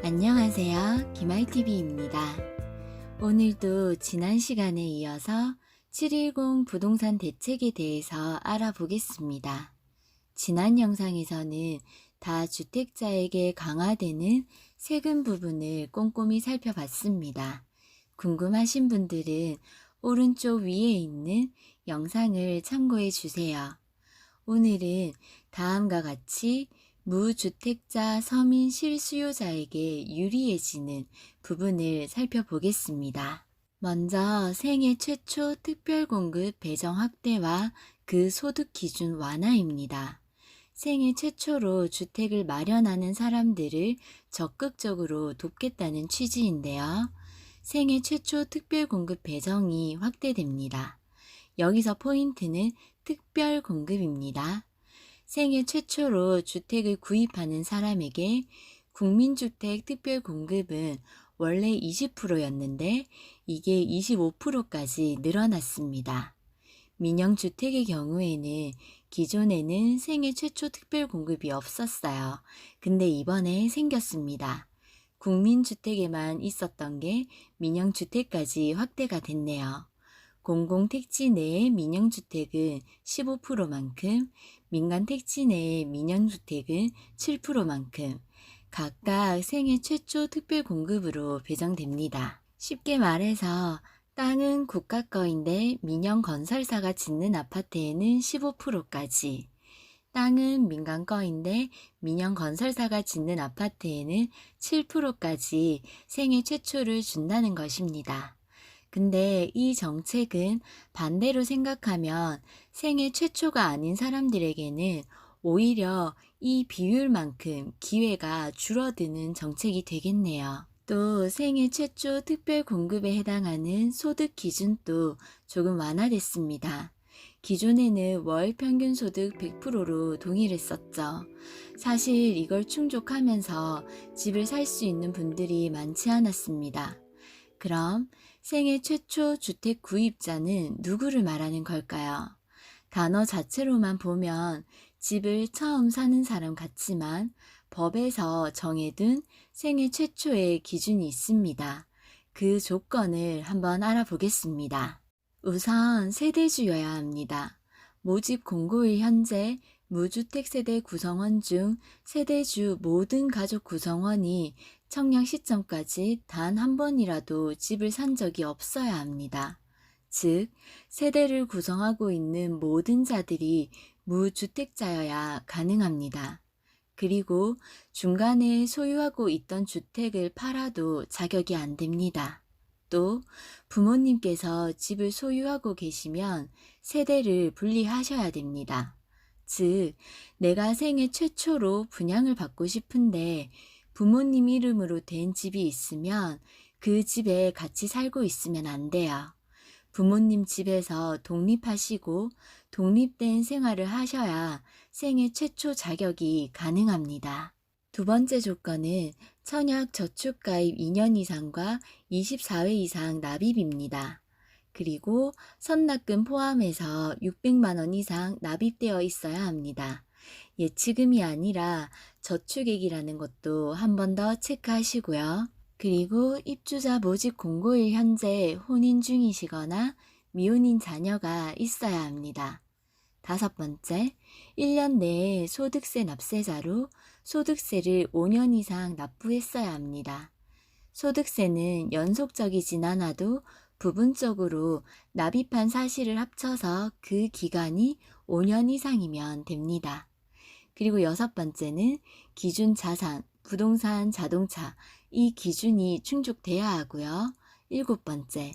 안녕하세요. 김알TV입니다. 오늘도 지난 시간에 이어서 710 부동산 대책에 대해서 알아보겠습니다. 지난 영상에서는 다주택자에게 강화되는 세금 부분을 꼼꼼히 살펴봤습니다. 궁금하신 분들은 오른쪽 위에 있는 영상을 참고해 주세요. 오늘은 다음과 같이 무주택자 서민 실수요자에게 유리해지는 부분을 살펴보겠습니다. 먼저 생애 최초 특별공급 배정 확대와 그 소득 기준 완화입니다. 생애 최초로 주택을 마련하는 사람들을 적극적으로 돕겠다는 취지인데요. 생애 최초 특별공급 배정이 확대됩니다. 여기서 포인트는 특별공급입니다. 생애 최초로 주택을 구입하는 사람에게 국민주택 특별공급은 원래 20%였는데 이게 25%까지 늘어났습니다. 민영주택의 경우에는 기존에는 생애 최초 특별공급이 없었어요. 근데 이번에 생겼습니다. 국민주택에만 있었던 게 민영주택까지 확대가 됐네요. 공공택지 내의 민영주택은 15%만큼, 민간택지 내의 민영주택은 7%만큼 각각 생애 최초 특별공급으로 배정됩니다. 쉽게 말해서 땅은 국가 거인데 민영건설사가 짓는 아파트에는 15%까지, 땅은 민간 거인데 민영건설사가 짓는 아파트에는 7%까지 생애 최초를 준다는 것입니다. 근데 이 정책은 반대로 생각하면 생애 최초가 아닌 사람들에게는 오히려 이 비율만큼 기회가 줄어드는 정책이 되겠네요. 또 생애 최초 특별 공급에 해당하는 소득 기준도 조금 완화됐습니다. 기존에는 월 평균 소득 100%로 동일했었죠. 사실 이걸 충족하면서 집을 살 수 있는 분들이 많지 않았습니다. 그럼 생애 최초 주택 구입자는 누구를 말하는 걸까요? 단어 자체로만 보면 집을 처음 사는 사람 같지만 법에서 정해둔 생애 최초의 기준이 있습니다. 그 조건을 한번 알아보겠습니다. 우선 세대주여야 합니다. 모집 공고일 현재 무주택 세대 구성원 중 세대주 모든 가족 구성원이 청약 시점까지 단 한 번이라도 집을 산 적이 없어야 합니다. 즉, 세대를 구성하고 있는 모든 자들이 무주택자여야 가능합니다. 그리고 중간에 소유하고 있던 주택을 팔아도 자격이 안 됩니다. 또 부모님께서 집을 소유하고 계시면 세대를 분리하셔야 됩니다. 즉, 내가 생애 최초로 분양을 받고 싶은데 부모님 이름으로 된 집이 있으면 그 집에 같이 살고 있으면 안 돼요. 부모님 집에서 독립하시고 독립된 생활을 하셔야 생애 최초 자격이 가능합니다. 두 번째 조건은 청약 저축가입 2년 이상과 24회 이상 납입입니다. 그리고 선납금 포함해서 600만 원 이상 납입되어 있어야 합니다. 예치금이 아니라 저축액이라는 것도 한 번 더 체크하시고요. 그리고 입주자 모집 공고일 현재 혼인 중이시거나 미혼인 자녀가 있어야 합니다. 다섯 번째, 1년 내에 소득세 납세자로 소득세를 5년 이상 납부했어야 합니다. 소득세는 연속적이진 않아도 부분적으로 납입한 사실을 합쳐서 그 기간이 5년 이상이면 됩니다. 그리고 여섯 번째는 기준 자산, 부동산, 자동차, 이 기준이 충족돼야 하고요. 일곱 번째,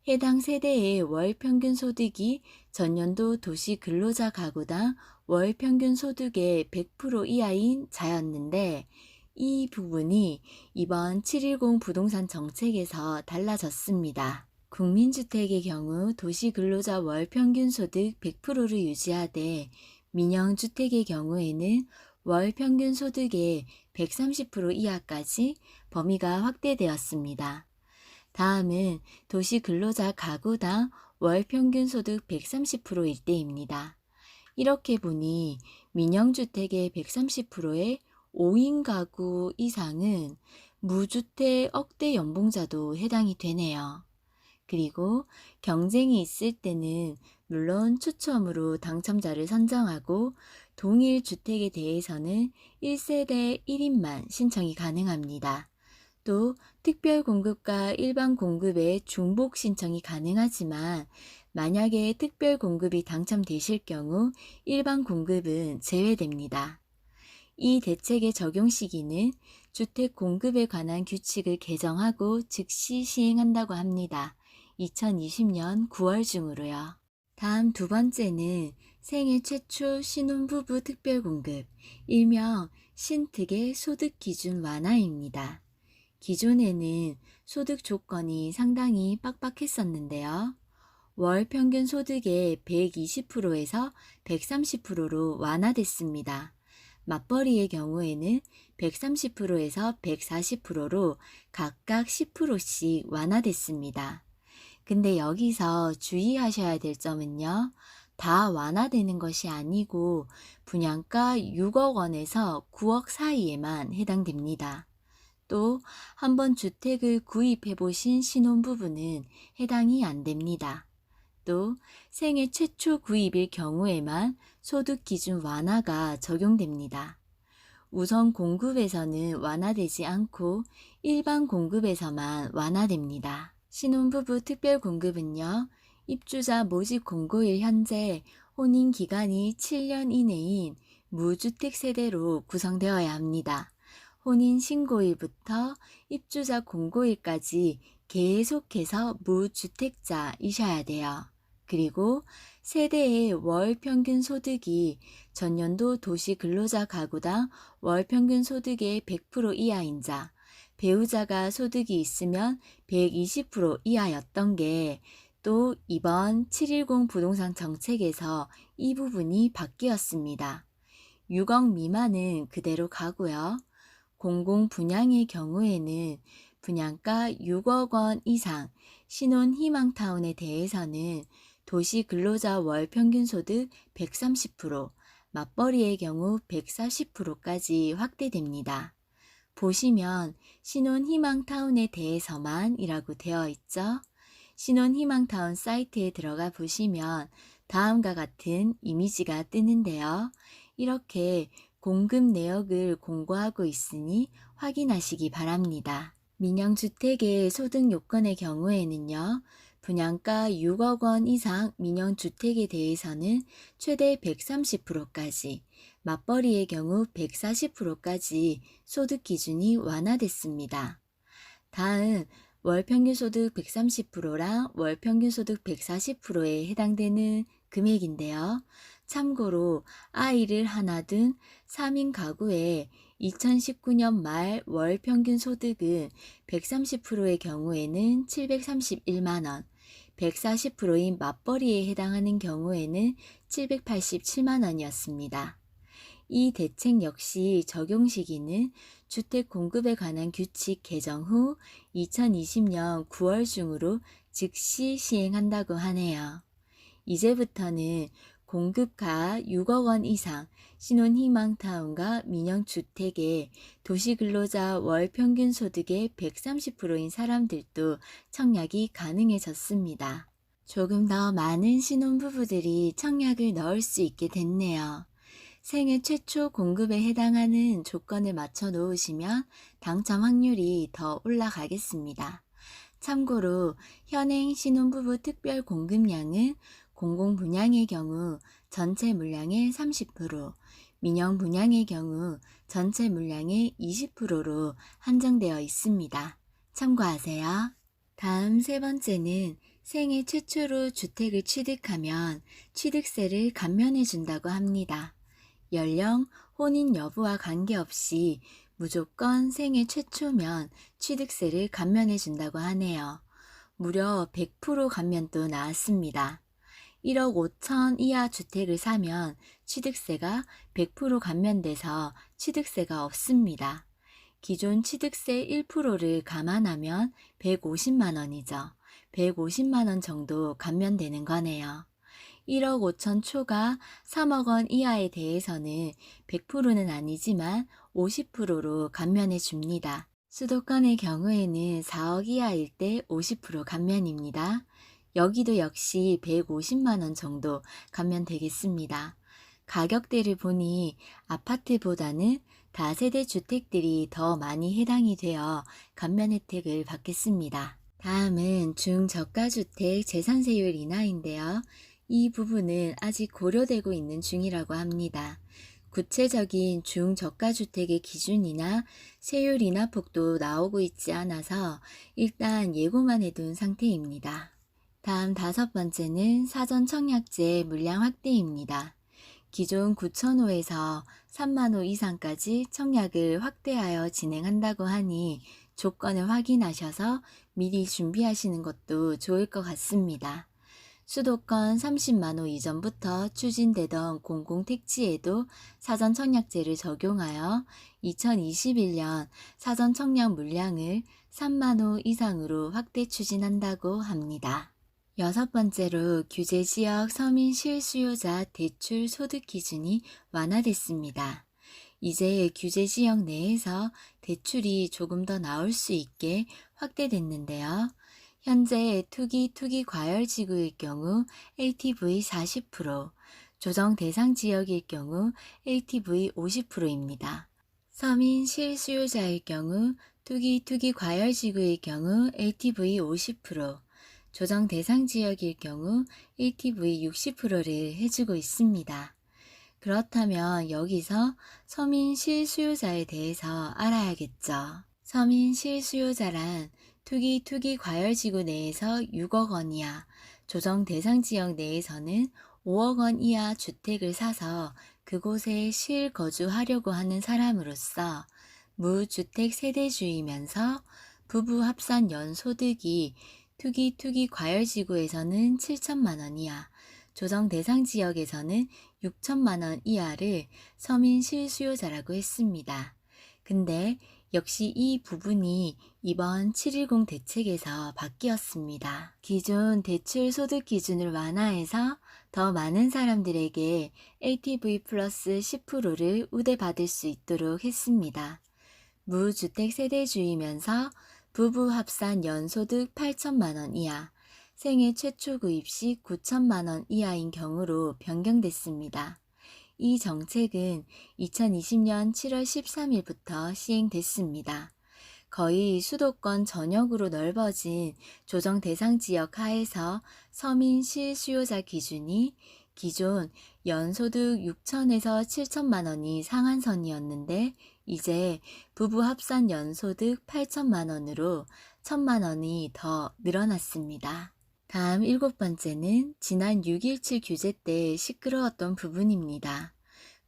해당 세대의 월 평균 소득이 전년도 도시 근로자 가구당 월 평균 소득의 100% 이하인 자였는데 이 부분이 이번 710 부동산 정책에서 달라졌습니다. 국민주택의 경우 도시 근로자 월 평균 소득 100%를 유지하되 민영주택의 경우에는 월 평균 소득의 130% 이하까지 범위가 확대되었습니다. 다음은 도시 근로자 가구당 월 평균 소득 130%일 때입니다. 이렇게 보니 민영주택의 130%의 5인 가구 이상은 무주택 억대 연봉자도 해당이 되네요. 그리고 경쟁이 있을 때는 물론 추첨으로 당첨자를 선정하고 동일 주택에 대해서는 1세대 1인만 신청이 가능합니다. 또 특별 공급과 일반 공급의 중복 신청이 가능하지만 만약에 특별 공급이 당첨되실 경우 일반 공급은 제외됩니다. 이 대책의 적용 시기는 주택 공급에 관한 규칙을 개정하고 즉시 시행한다고 합니다. 2020년 9월 중으로요. 다음 두 번째는 생애 최초 신혼부부 특별공급, 일명 신특의 소득 기준 완화입니다. 기존에는 소득 조건이 상당히 빡빡했었는데요. 월 평균 소득의 120%에서 130%로 완화됐습니다. 맞벌이의 경우에는 130%에서 140%로 각각 10%씩 완화됐습니다. 근데 여기서 주의하셔야 될 점은요. 다 완화되는 것이 아니고 분양가 6억 원에서 9억 사이에만 해당됩니다. 또 한 번 주택을 구입해 보신 신혼부부는 해당이 안 됩니다. 또 생애 최초 구입일 경우에만 소득 기준 완화가 적용됩니다. 우선 공급에서는 완화되지 않고 일반 공급에서만 완화됩니다. 신혼부부 특별공급은요, 입주자 모집 공고일 현재 혼인 기간이 7년 이내인 무주택 세대로 구성되어야 합니다. 혼인 신고일부터 입주자 공고일까지 계속해서 무주택자이셔야 돼요. 그리고 세대의 월 평균 소득이 전년도 도시 근로자 가구당 월 평균 소득의 100% 이하인 자, 배우자가 소득이 있으면 120% 이하였던 게 또 이번 710 부동산 정책에서 이 부분이 바뀌었습니다. 6억 미만은 그대로 가고요. 공공 분양의 경우에는 분양가 6억 원 이상 신혼 희망타운에 대해서는 도시 근로자 월 평균 소득 130%, 맞벌이의 경우 140%까지 확대됩니다. 보시면 신혼 희망타운에 대해서만 이라고 되어 있죠. 신혼 희망타운 사이트에 들어가 보시면 다음과 같은 이미지가 뜨는데요. 이렇게 공급 내역을 공고하고 있으니 확인하시기 바랍니다. 민영주택의 소득 요건의 경우에는요. 분양가 6억 원 이상 민영주택에 대해서는 최대 130%까지, 맞벌이의 경우 140%까지 소득 기준이 완화됐습니다. 다음 월평균소득 130%랑 월평균소득 140%에 해당되는 금액인데요. 참고로 아이를 하나 둔 3인 가구의 2019년 말 월평균 소득은 130%의 경우에는 731만원, 140%인 맞벌이에 해당하는 경우에는 787만원이었습니다. 이 대책 역시 적용 시기는 주택 공급에 관한 규칙 개정 후 2020년 9월 중으로 즉시 시행한다고 하네요. 이제부터는 공급가 6억 원 이상 신혼희망타운과 민영주택의 도시근로자 월 평균 소득의 130%인 사람들도 청약이 가능해졌습니다. 조금 더 많은 신혼부부들이 청약을 넣을 수 있게 됐네요. 생애 최초 공급에 해당하는 조건을 맞춰 놓으시면 당첨 확률이 더 올라가겠습니다. 참고로 현행 신혼부부 특별 공급량은 공공 분양의 경우 전체 물량의 30%, 민영 분양의 경우 전체 물량의 20%로 한정되어 있습니다. 참고하세요. 다음 세 번째는 생애 최초로 주택을 취득하면 취득세를 감면해 준다고 합니다. 연령, 혼인 여부와 관계없이 무조건 생애 최초면 취득세를 감면해 준다고 하네요. 무려 100% 감면도 나왔습니다. 1억 5천 이하 주택을 사면 취득세가 100% 감면돼서 취득세가 없습니다. 기존 취득세 1%를 감안하면 150만 원이죠. 150만 원 정도 감면되는 거네요. 1억 5천 초과 3억 원 이하에 대해서는 100%는 아니지만 50%로 감면해 줍니다. 수도권의 경우에는 4억 이하일 때 50% 감면입니다. 여기도 역시 150만 원 정도 감면되겠습니다. 가격대를 보니 아파트보다는 다세대 주택들이 더 많이 해당이 되어 감면 혜택을 받겠습니다. 다음은 중저가주택 재산세율 인하인데요. 이 부분은 아직 고려되고 있는 중이라고 합니다. 구체적인 중저가주택의 기준이나 세율 인하폭도 나오고 있지 않아서 일단 예고만 해둔 상태입니다. 다음 5번째는 사전청약제 물량 확대입니다. 기존 9,000호에서 3만 호 이상까지 청약을 확대하여 진행한다고 하니 조건을 확인하셔서 미리 준비하시는 것도 좋을 것 같습니다. 수도권 30만 호 이전부터 추진되던 공공택지에도 사전청약제를 적용하여 2021년 사전청약 물량을 3만 호 이상으로 확대 추진한다고 합니다. 6번째로 규제지역 서민 실수요자 대출 소득 기준이 완화됐습니다. 이제 규제지역 내에서 대출이 조금 더 나올 수 있게 확대됐는데요. 현재 투기 과열지구일 경우 LTV 40%, 조정 대상 지역일 경우 LTV 50%입니다. 서민 실수요자일 경우 투기 과열지구일 경우 LTV 50%, 조정 대상 지역일 경우 LTV 60%를 해주고 있습니다. 그렇다면 여기서 서민 실수요자에 대해서 알아야겠죠. 서민 실수요자란 투기 과열지구 내에서 6억 원 이하, 조정 대상 지역 내에서는 5억 원 이하 주택을 사서 그곳에 실거주하려고 하는 사람으로서 무주택 세대주이면서 부부 합산 연소득이 투기 과열지구에서는 7천만 원 이하, 조정 대상 지역에서는 6천만 원 이하를 서민 실수요자라고 했습니다. 근데 역시 이 부분이 이번 7.10 대책에서 바뀌었습니다. 기존 대출 소득 기준을 완화해서 더 많은 사람들에게 LTV 플러스 10%를 우대받을 수 있도록 했습니다. 무주택 세대주이면서 부부 합산 연소득 8천만 원 이하, 생애 최초 구입 시 9천만 원 이하인 경우로 변경됐습니다. 이 정책은 2020년 7월 13일부터 시행됐습니다. 거의 수도권 전역으로 넓어진 조정 대상 지역 하에서 서민 실수요자 기준이 기존 연소득 6천에서 7천만 원이 상한선이었는데 이제 부부 합산 연소득 8천만 원으로 1천만 원이 더 늘어났습니다. 다음 7번째는 지난 6.17 규제 때 시끄러웠던 부분입니다.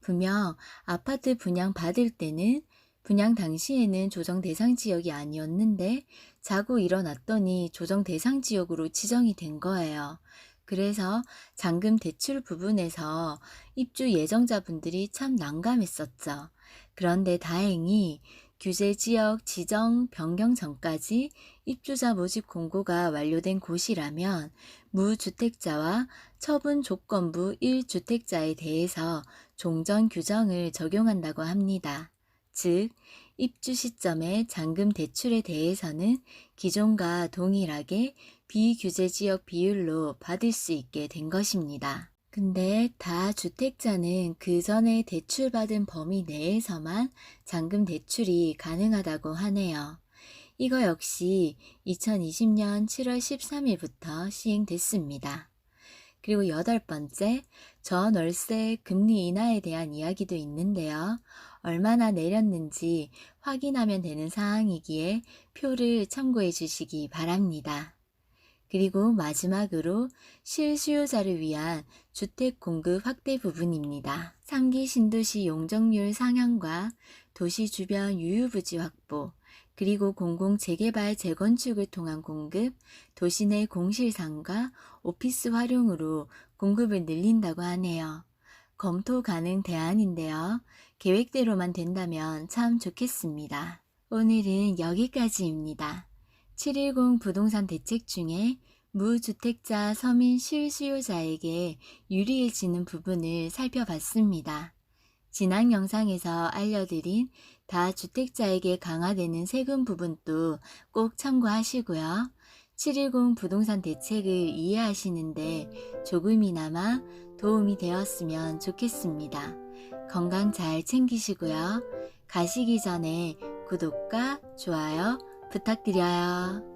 분명 아파트 분양 받을 때는 분양 당시에는 조정 대상 지역이 아니었는데 자고 일어났더니 조정 대상 지역으로 지정이 된 거예요. 그래서 잔금 대출 부분에서 입주 예정자분들이 참 난감했었죠. 그런데 다행히 규제지역 지정 변경 전까지 입주자 모집 공고가 완료된 곳이라면 무주택자와 처분 조건부 1주택자에 대해서 종전 규정을 적용한다고 합니다. 즉, 입주 시점의 잔금 대출에 대해서는 기존과 동일하게 비규제지역 비율로 받을 수 있게 된 것입니다. 근데 다주택자는 그 전에 대출받은 범위 내에서만 잔금 대출이 가능하다고 하네요. 이거 역시 2020년 7월 13일부터 시행됐습니다. 그리고 8번째, 전월세 금리 인하에 대한 이야기도 있는데요. 얼마나 내렸는지 확인하면 되는 사항이기에 표를 참고해 주시기 바랍니다. 그리고 마지막으로 실수요자를 위한 주택 공급 확대 부분입니다. 3기 신도시 용적률 상향과 도시 주변 유휴부지 확보, 그리고 공공 재개발 재건축을 통한 공급, 도시 내 공실상가, 오피스 활용으로 공급을 늘린다고 하네요. 검토 가능 대안인데요. 계획대로만 된다면 참 좋겠습니다. 오늘은 여기까지입니다. 7.10 부동산 대책 중에 무주택자 서민 실수요자에게 유리해지는 부분을 살펴봤습니다. 지난 영상에서 알려드린 다주택자에게 강화되는 세금 부분도 꼭 참고하시고요. 710 부동산 대책을 이해하시는데 조금이나마 도움이 되었으면 좋겠습니다. 건강 잘 챙기시고요. 가시기 전에 구독과 좋아요 부탁드려요.